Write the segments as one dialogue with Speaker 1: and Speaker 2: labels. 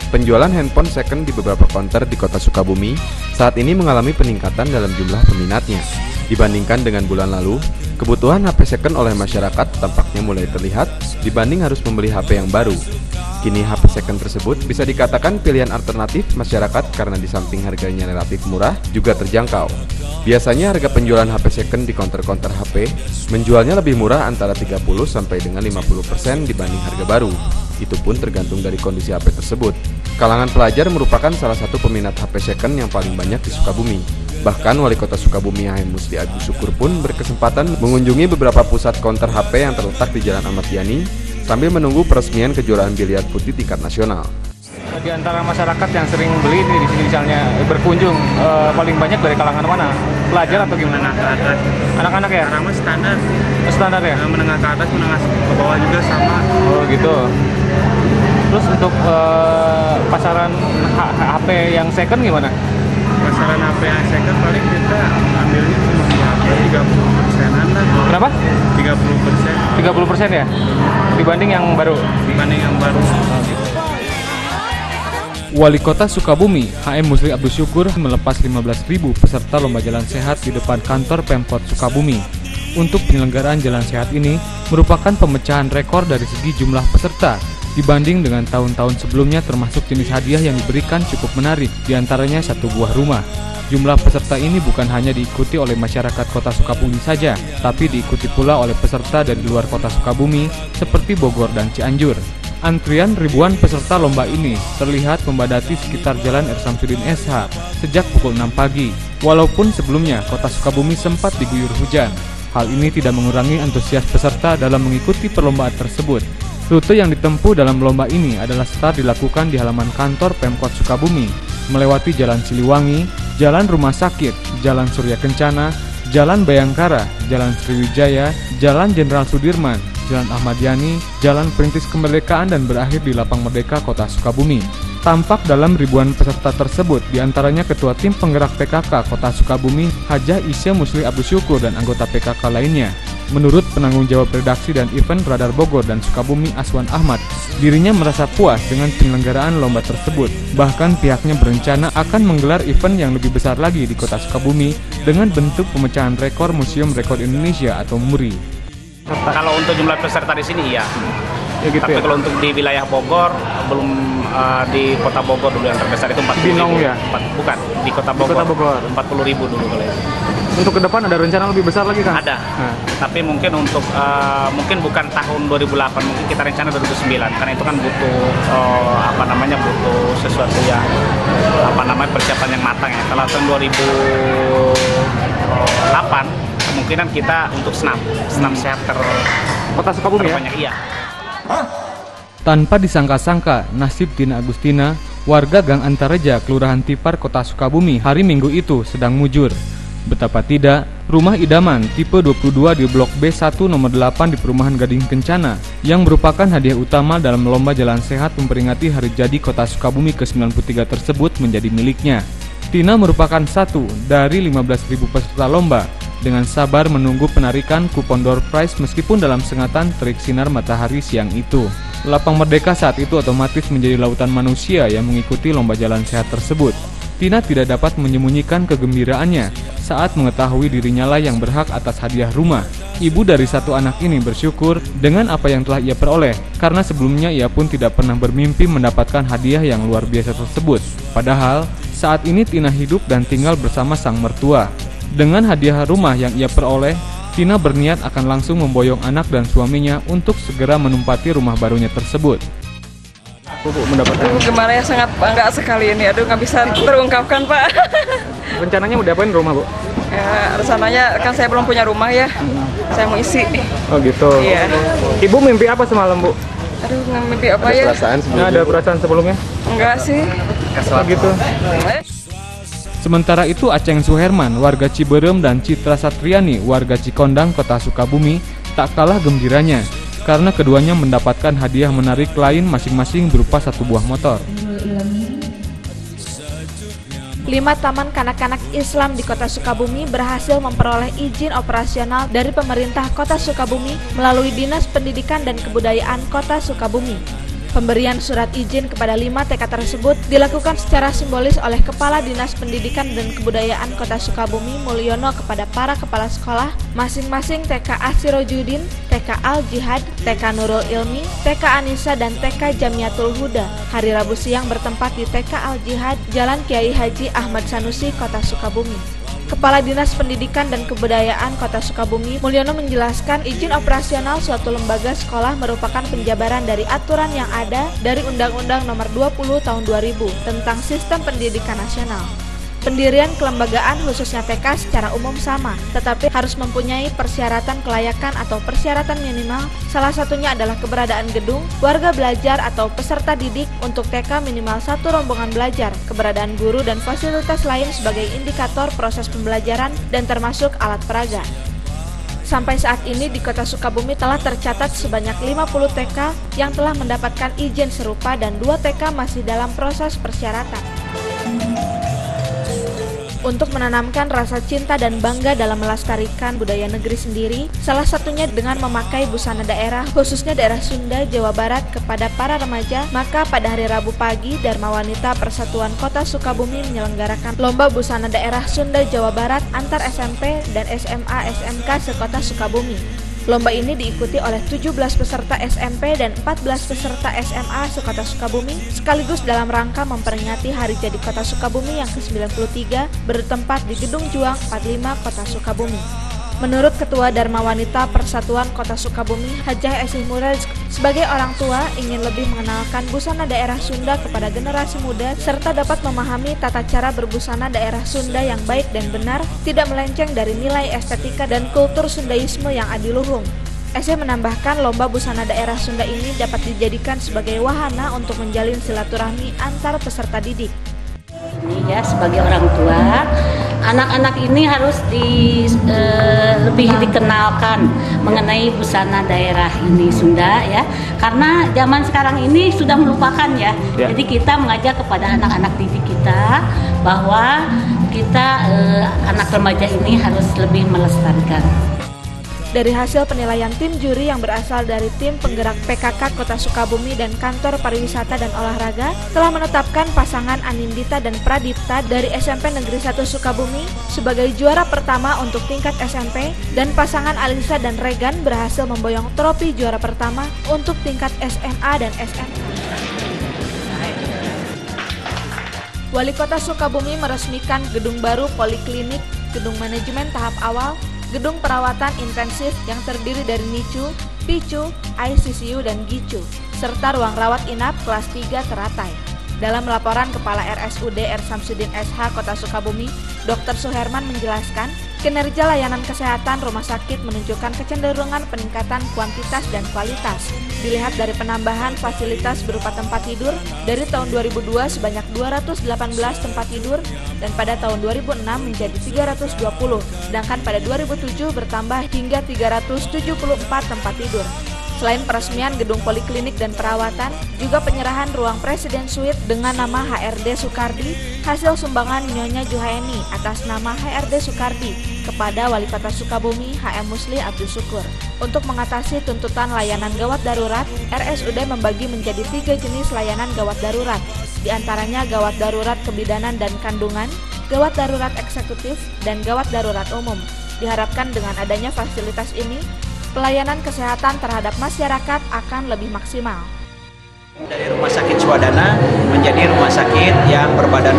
Speaker 1: Penjualan handphone second di beberapa counter di kota Sukabumi saat ini mengalami peningkatan dalam jumlah peminatnya. Dibandingkan dengan bulan lalu, kebutuhan HP second oleh masyarakat tampaknya mulai terlihat dibanding harus membeli HP yang baru. Kini HP second tersebut bisa dikatakan pilihan alternatif masyarakat karena di samping harganya relatif murah juga terjangkau. Biasanya harga penjualan HP second di counter-counter HP menjualnya lebih murah antara 30 sampai dengan 50% dibanding harga baru. Itu pun tergantung dari kondisi HP tersebut. Kalangan pelajar merupakan salah satu peminat HP second yang paling banyak di Sukabumi. Bahkan Wali Kota Sukabumi HM Musli Agus Syukur pun berkesempatan mengunjungi beberapa pusat counter HP yang terletak di Jalan Ahmad Yani sambil menunggu peresmian kejuaraan biliar putih tingkat nasional.
Speaker 2: Di antara masyarakat yang sering beli di sini misalnya berkunjung, paling banyak dari kalangan mana? Pelajar atau gimana?
Speaker 3: Anak-anak.
Speaker 2: Anak-anak ya?
Speaker 3: Karena standar.
Speaker 2: Standar ya?
Speaker 3: Menengah ke atas, menengah ke bawah juga sama.
Speaker 2: Oh gitu. Terus untuk pasaran HP yang second gimana?
Speaker 3: Pasaran HP yang second paling kita ambilnya cuma di HP 30%-an lah.
Speaker 2: Berapa?
Speaker 3: 30%.
Speaker 2: 30% ya? Dibanding yang baru?
Speaker 3: Dibanding yang baru.
Speaker 4: Wali Kota Sukabumi, HM Musli Abdus Syukur melepas 15.000 peserta lomba jalan sehat di depan kantor Pemkot Sukabumi. Untuk penyelenggaraan jalan sehat ini merupakan pemecahan rekor dari segi jumlah peserta dibanding dengan tahun-tahun sebelumnya, termasuk jenis hadiah yang diberikan cukup menarik, diantaranya 1 buah rumah. Jumlah peserta ini bukan hanya diikuti oleh masyarakat kota Sukabumi saja, tapi diikuti pula oleh peserta dari luar kota Sukabumi seperti Bogor dan Cianjur. Antrian ribuan peserta lomba ini terlihat membadati sekitar Jalan R. Samsudin SH sejak pukul 6 pagi. Walaupun sebelumnya kota Sukabumi sempat diguyur hujan, hal ini tidak mengurangi antusias peserta dalam mengikuti perlombaan tersebut. Rute yang ditempuh dalam lomba ini adalah start dilakukan di halaman kantor Pemkot Sukabumi, melewati Jalan Siliwangi, Jalan Rumah Sakit, Jalan Surya Kencana, Jalan Bayangkara, Jalan Sriwijaya, Jalan Jenderal Sudirman, Jalan Ahmad Yani, Jalan Perintis Kemerdekaan, dan berakhir di Lapang Merdeka Kota Sukabumi. Tampak dalam ribuan peserta tersebut, diantaranya Ketua Tim Penggerak PKK Kota Sukabumi, Hajah Isya Musli Abdus Syukur, dan anggota PKK lainnya. Menurut penanggung jawab redaksi dan event Radar Bogor dan Sukabumi, Aswan Ahmad, dirinya merasa puas dengan penyelenggaraan lomba tersebut. Bahkan pihaknya berencana akan menggelar event yang lebih besar lagi di Kota Sukabumi dengan bentuk pemecahan rekor Museum Rekor Indonesia atau MURI.
Speaker 5: Kalau untuk jumlah peserta di sini iya.
Speaker 2: Ya gitu.
Speaker 5: Tapi
Speaker 2: Ya?
Speaker 5: kalau untuk di wilayah Bogor belum, di kota Bogor dulu yang terbesar itu 40.000.
Speaker 2: Binong ya?
Speaker 5: Bukan, di kota Bogor.
Speaker 2: Kota Bogor.
Speaker 5: 40.000 dulu kalau itu.
Speaker 2: Untuk ke depan ada rencana lebih besar lagi kan?
Speaker 5: Ada.
Speaker 2: Nah.
Speaker 5: Tapi mungkin untuk mungkin bukan tahun 2008, mungkin kita rencana 2009 karena itu kan butuh butuh sesuatu yang persiapan yang matang ya. Kalau tahun 2008 kemungkinan kita untuk senam sehat
Speaker 2: Kota Sukabumi ya?
Speaker 5: terbanyak iya.
Speaker 4: Tanpa disangka-sangka, nasib Tina Agustina, warga Gang Antareja, Kelurahan Tipar, Kota Sukabumi, hari Minggu itu sedang mujur. Betapa tidak, rumah idaman tipe 22 di Blok B1 nomor 8 di Perumahan Gading Kencana, yang merupakan hadiah utama dalam lomba jalan sehat memperingati hari jadi Kota Sukabumi ke-93 tersebut menjadi miliknya. Tina merupakan satu dari 15.000 peserta lomba, dengan sabar menunggu penarikan kupon door prize meskipun dalam sengatan terik sinar matahari siang itu. Lapang Merdeka saat itu otomatis menjadi lautan manusia yang mengikuti lomba jalan sehat tersebut. Tina tidak dapat menyembunyikan kegembiraannya saat mengetahui dirinya lah yang berhak atas hadiah rumah. Ibu dari satu anak ini bersyukur dengan apa yang telah ia peroleh, karena sebelumnya ia pun tidak pernah bermimpi mendapatkan hadiah yang luar biasa tersebut. Padahal, saat ini Tina hidup dan tinggal bersama sang mertua. Dengan hadiah rumah yang ia peroleh, Tina berniat akan langsung memboyong anak dan suaminya untuk segera menempati rumah barunya tersebut.
Speaker 6: Gimana ya, sangat bangga sekali ini. Aduh, nggak bisa terungkapkan, Pak.
Speaker 2: Rencananya mau diapain rumah, Bu?
Speaker 6: Ya, rencananya kan saya belum punya rumah ya. Saya mau isi.
Speaker 2: Oh gitu.
Speaker 6: Iya.
Speaker 2: Ibu mimpi apa semalam, Bu?
Speaker 6: Aduh, mimpi apa ya?
Speaker 2: Ada perasaan sebelumnya?
Speaker 6: Enggak sih.
Speaker 2: Oh gitu.
Speaker 4: Sementara itu, Aceng Suherman, warga Ciberem, dan Citra Satriani, warga Cikondang, Kota Sukabumi, tak kalah gembiranya karena keduanya mendapatkan hadiah menarik lain masing-masing berupa 1 buah motor.
Speaker 7: 5 taman kanak-kanak Islam di Kota Sukabumi berhasil memperoleh izin operasional dari pemerintah Kota Sukabumi melalui Dinas Pendidikan dan Kebudayaan Kota Sukabumi. Pemberian surat izin kepada 5 TK tersebut dilakukan secara simbolis oleh Kepala Dinas Pendidikan dan Kebudayaan Kota Sukabumi Mulyono kepada para kepala sekolah masing-masing TK Asirojudin, TK Al-Jihad, TK Nurul Ilmi, TK Anissa, dan TK Jamiatul Huda hari Rabu siang bertempat di TK Al-Jihad, Jalan Kiai Haji Ahmad Sanusi, Kota Sukabumi. Kepala Dinas Pendidikan dan Kebudayaan Kota Sukabumi Mulyono menjelaskan izin operasional suatu lembaga sekolah merupakan penjabaran dari aturan yang ada dari Undang-Undang Nomor 20 Tahun 2000 tentang Sistem Pendidikan Nasional. Pendirian kelembagaan khususnya TK secara umum sama, tetapi harus mempunyai persyaratan kelayakan atau persyaratan minimal. Salah satunya adalah keberadaan gedung, warga belajar atau peserta didik untuk TK minimal 1 rombongan belajar, keberadaan guru dan fasilitas lain sebagai indikator proses pembelajaran dan termasuk alat peraga. Sampai saat ini di Kota Sukabumi telah tercatat sebanyak 50 TK yang telah mendapatkan izin serupa dan 2 TK masih dalam proses persyaratan. Untuk menanamkan rasa cinta dan bangga dalam melestarikan budaya negeri sendiri, salah satunya dengan memakai busana daerah, khususnya daerah Sunda, Jawa Barat kepada para remaja, maka pada hari Rabu pagi, Dharma Wanita Persatuan Kota Sukabumi menyelenggarakan Lomba Busana Daerah Sunda Jawa Barat antar SMP dan SMA SMK sekota Sukabumi. Lomba ini diikuti oleh 17 peserta SMP dan 14 peserta SMA sekota Sukabumi, sekaligus dalam rangka memperingati Hari Jadi Kota Sukabumi yang ke-93 bertempat di Gedung Juang 45 Kota Sukabumi. Menurut Ketua Dharma Wanita Persatuan Kota Sukabumi, Hajah Esih Murad, sebagai orang tua ingin lebih mengenalkan busana daerah Sunda kepada generasi muda serta dapat memahami tata cara berbusana daerah Sunda yang baik dan benar, tidak melenceng dari nilai estetika dan kultur Sundaisme yang adiluhung. Esih menambahkan lomba busana daerah Sunda ini dapat dijadikan sebagai wahana untuk menjalin silaturahmi antar peserta didik.
Speaker 8: Ini ya, sebagai orang tua, anak-anak ini harus lebih dikenalkan mengenai busana daerah ini Sunda ya, karena zaman sekarang ini sudah melupakan ya. Jadi kita mengajak kepada anak-anak didik kita bahwa kita anak remaja ini harus lebih melestarikan.
Speaker 7: Dari hasil penilaian tim juri yang berasal dari tim penggerak PKK Kota Sukabumi dan Kantor Pariwisata dan Olahraga telah menetapkan pasangan Anindita dan Pradipta dari SMP Negeri 1 Sukabumi sebagai juara pertama untuk tingkat SMP dan pasangan Alisa dan Regan berhasil memboyong trofi juara pertama untuk tingkat SMA dan SMP. Wali Kota Sukabumi meresmikan gedung baru Poliklinik, gedung manajemen tahap awal, gedung perawatan intensif yang terdiri dari NICU, PICU, ICCU, dan GICU, serta ruang rawat inap kelas 3 teratai. Dalam laporan Kepala RSUD R. Samsudin SH Kota Sukabumi, Dr. Suherman menjelaskan, kinerja layanan kesehatan rumah sakit menunjukkan kecenderungan peningkatan kuantitas dan kualitas. Dilihat dari penambahan fasilitas berupa tempat tidur dari tahun 2002 sebanyak 218 tempat tidur dan pada tahun 2006 menjadi 320, sedangkan pada 2007 bertambah hingga 374 tempat tidur. Selain peresmian gedung poliklinik dan perawatan, juga penyerahan ruang Presiden Suite dengan nama HRD Soekardi hasil sumbangan Nyonya Juhaeni atas nama HRD Soekardi kepada Wali Kota Sukabumi HM Musli Abdus Syukur. Untuk mengatasi tuntutan layanan gawat darurat, RSUD membagi menjadi 3 jenis layanan gawat darurat, di antaranya gawat darurat kebidanan dan kandungan, gawat darurat eksekutif, dan gawat darurat umum. Diharapkan dengan adanya fasilitas ini, pelayanan kesehatan terhadap masyarakat akan lebih maksimal.
Speaker 9: Dari Rumah Sakit Swadana menjadi rumah sakit yang berbadan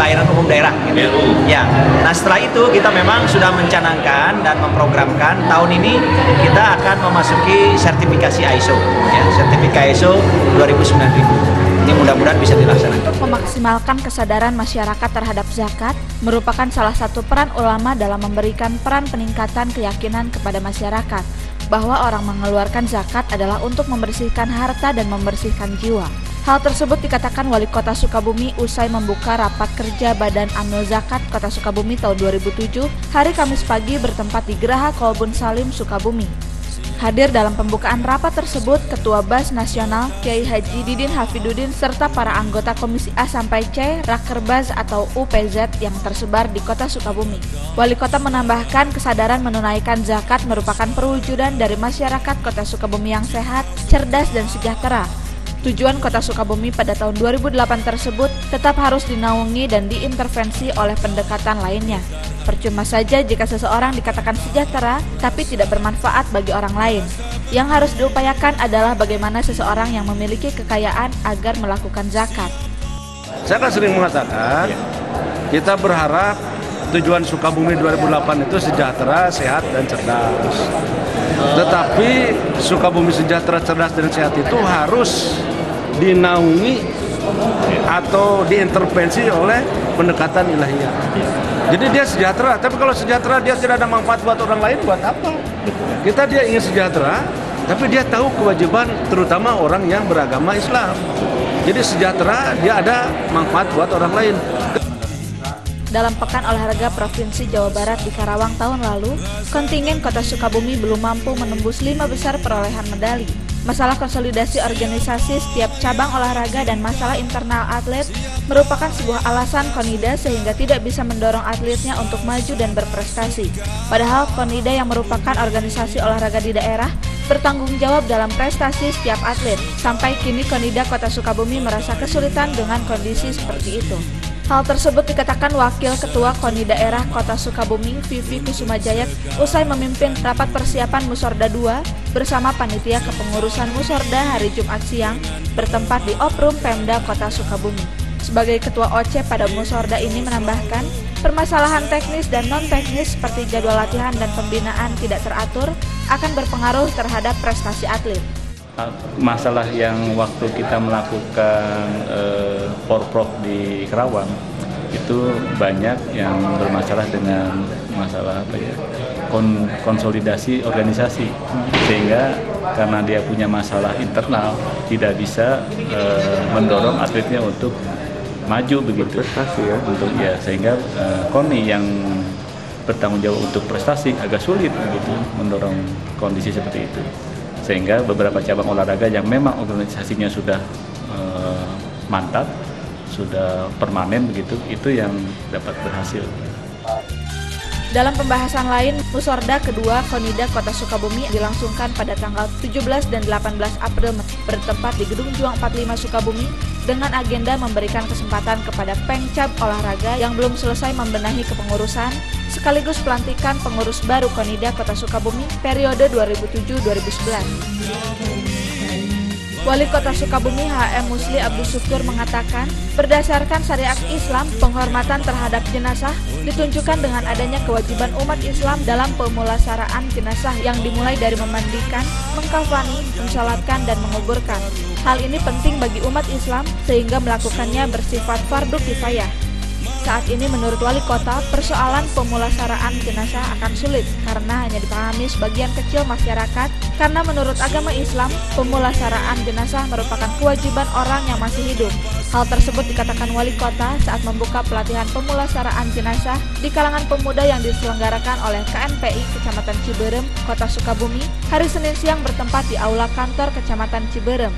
Speaker 9: layanan umum daerah. Gitu. Ya. Nah setelah itu kita memang sudah mencanangkan dan memprogramkan tahun ini kita akan memasuki sertifikasi ISO, ya, sertifikasi ISO 29000. Ini mudah-mudahan bisa dilaksanakan.
Speaker 7: Untuk memaksimalkan kesadaran masyarakat terhadap zakat merupakan salah satu peran ulama dalam memberikan peran peningkatan keyakinan kepada masyarakat bahwa orang mengeluarkan zakat adalah untuk membersihkan harta dan membersihkan jiwa. Hal tersebut dikatakan Wali Kota Sukabumi usai membuka rapat kerja Badan Amil Zakat Kota Sukabumi tahun 2007 hari Kamis pagi bertempat di Geraha Kolbun Salim, Sukabumi. Hadir dalam pembukaan rapat tersebut Ketua BAS Nasional Kiai Haji Didin Hafidudin serta para anggota Komisi A sampai C Rakerbaz atau UPZ yang tersebar di Kota Sukabumi. Wali Kota menambahkan kesadaran menunaikan zakat merupakan perwujudan dari masyarakat Kota Sukabumi yang sehat, cerdas dan sejahtera. Tujuan Kota Sukabumi pada tahun 2008 tersebut tetap harus dinaungi dan diintervensi oleh pendekatan lainnya. Percuma saja jika seseorang dikatakan sejahtera, tapi tidak bermanfaat bagi orang lain. Yang harus diupayakan adalah bagaimana seseorang yang memiliki kekayaan agar melakukan zakat.
Speaker 10: Saya kan sering mengatakan, kita berharap tujuan Sukabumi 2008 itu sejahtera, sehat, dan cerdas. Tetapi Sukabumi sejahtera, cerdas, dan sehat itu harus dinaungi atau diintervensi oleh pendekatan ilahiyah. Jadi dia sejahtera, tapi kalau sejahtera dia tidak ada manfaat buat orang lain, buat apa? Dia ingin sejahtera, tapi dia tahu kewajiban terutama orang yang beragama Islam. Jadi sejahtera dia ada manfaat buat orang lain.
Speaker 7: Dalam Pekan Olahraga Provinsi Jawa Barat di Karawang tahun lalu, kontingen Kota Sukabumi belum mampu menembus 5 besar perolehan medali. Masalah konsolidasi organisasi setiap cabang olahraga dan masalah internal atlet merupakan sebuah alasan Konida sehingga tidak bisa mendorong atletnya untuk maju dan berprestasi. Padahal Konida yang merupakan organisasi olahraga di daerah bertanggung jawab dalam prestasi setiap atlet. Sampai kini Konida Kota Sukabumi merasa kesulitan dengan kondisi seperti itu. Hal tersebut dikatakan Wakil Ketua KONI Daerah Kota Sukabumi, Vivi Kusumajaya, usai memimpin rapat persiapan Musorda II bersama panitia kepengurusan Musorda hari Jumat siang bertempat di Oprum Pemda Kota Sukabumi. Sebagai Ketua OC pada Musorda ini menambahkan, permasalahan teknis dan non-teknis seperti jadwal latihan dan pembinaan tidak teratur akan berpengaruh terhadap prestasi atlet.
Speaker 5: Masalah yang waktu kita melakukan Porprov di Karawang itu banyak yang bermasalah dengan masalah konsolidasi organisasi, sehingga karena dia punya masalah internal tidak bisa mendorong atletnya untuk maju begitu sehingga KONI yang bertanggung jawab untuk prestasi agak sulit begitu mendorong kondisi seperti itu. Sehingga beberapa cabang olahraga yang memang organisasinya sudah mantap, sudah permanen begitu, itu yang dapat berhasil.
Speaker 7: Dalam pembahasan lain, Musorda kedua Konida Kota Sukabumi dilangsungkan pada tanggal 17 dan 18 April bertempat di Gedung Juang 45 Sukabumi dengan agenda memberikan kesempatan kepada pengcap olahraga yang belum selesai membenahi kepengurusan sekaligus pelantikan pengurus baru Konida Kota Sukabumi periode 2007-2011. Wali Kota Sukabumi HM Musli Abdus Syukur mengatakan, berdasarkan syariat Islam, penghormatan terhadap jenazah ditunjukkan dengan adanya kewajiban umat Islam dalam pemulasaraan jenazah yang dimulai dari memandikan, mengkafani, mensolatkan, dan menguburkan. Hal ini penting bagi umat Islam sehingga melakukannya bersifat fardu kifayah. Saat ini menurut Wali Kota, persoalan pemulasaraan jenazah akan sulit karena hanya dipahami sebagian kecil masyarakat karena menurut agama Islam, pemulasaraan jenazah merupakan kewajiban orang yang masih hidup. Hal tersebut dikatakan Wali Kota saat membuka pelatihan pemulasaraan jenazah di kalangan pemuda yang diselenggarakan oleh KNPI Kecamatan Ciberem, Kota Sukabumi, hari Senin siang bertempat di Aula Kantor Kecamatan Ciberem.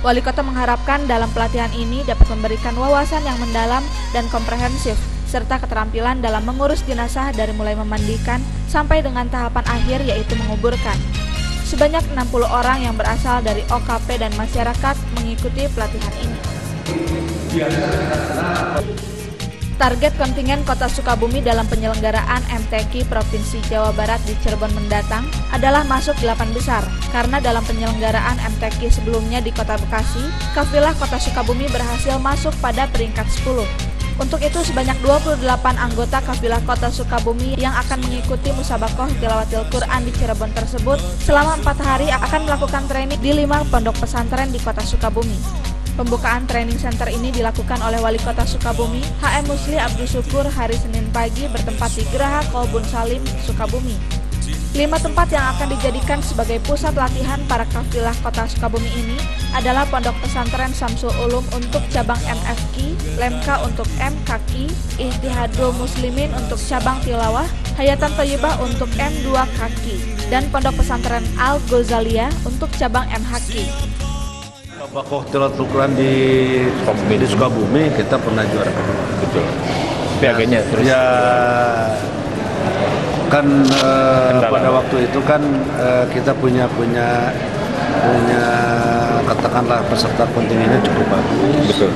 Speaker 7: Wali Kota mengharapkan dalam pelatihan ini dapat memberikan wawasan yang mendalam dan komprehensif, serta keterampilan dalam mengurus jenazah dari mulai memandikan sampai dengan tahapan akhir yaitu menguburkan. Sebanyak 60 orang yang berasal dari OKP dan masyarakat mengikuti pelatihan ini. Target kontingen Kota Sukabumi dalam penyelenggaraan MTQ Provinsi Jawa Barat di Cirebon mendatang adalah masuk 8 besar, karena dalam penyelenggaraan MTQ sebelumnya di Kota Bekasi, kafilah Kota Sukabumi berhasil masuk pada peringkat 10. Untuk itu sebanyak 28 anggota kafilah Kota Sukabumi yang akan mengikuti musabakoh tilawatil Quran di Cirebon tersebut selama 4 hari akan melakukan training di 5 pondok pesantren di Kota Sukabumi. Pembukaan training center ini dilakukan oleh Wali Kota Sukabumi, HM Musli Abdus Syukur hari Senin pagi bertempat di Geraha Kolbun Salim, Sukabumi. 5 tempat yang akan dijadikan sebagai pusat latihan para kafilah Kota Sukabumi ini adalah Pondok Pesantren Samsul Ulum untuk cabang MFQ, Lemka untuk MKQ, Ihtihadul Muslimin untuk cabang Tilawah, Hayatan Thayyibah untuk M2 Kaki. dan Pondok Pesantren Al Ghazaliyah untuk cabang MHQ.
Speaker 10: Bakoh Tilawatul Quran di Sukabumi kita pernah juara kedua.
Speaker 5: Betul. Piaganya terus.
Speaker 10: Ya kan pada waktu itu kan kita punya katakanlah peserta kontingennya cukup bagus.
Speaker 5: Betul.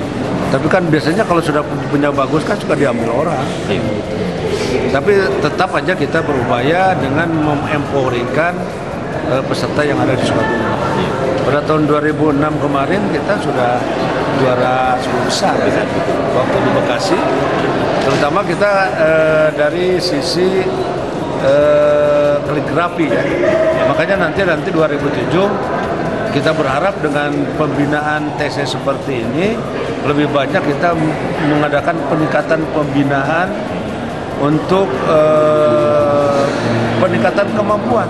Speaker 10: Tapi kan biasanya kalau sudah punya bagus kan suka diambil orang.
Speaker 5: Iya.
Speaker 10: Tapi tetap aja kita berupaya dengan memempowerkan peserta yang ada di Sukabumi.
Speaker 5: Iya.
Speaker 10: Pada tahun 2006 kemarin kita sudah juara 10 besar waktu di Bekasi. Terutama kita dari sisi kaligrafi ya. Makanya nanti 2007 kita berharap dengan pembinaan TC seperti ini lebih banyak kita mengadakan peningkatan pembinaan untuk peningkatan kemampuan.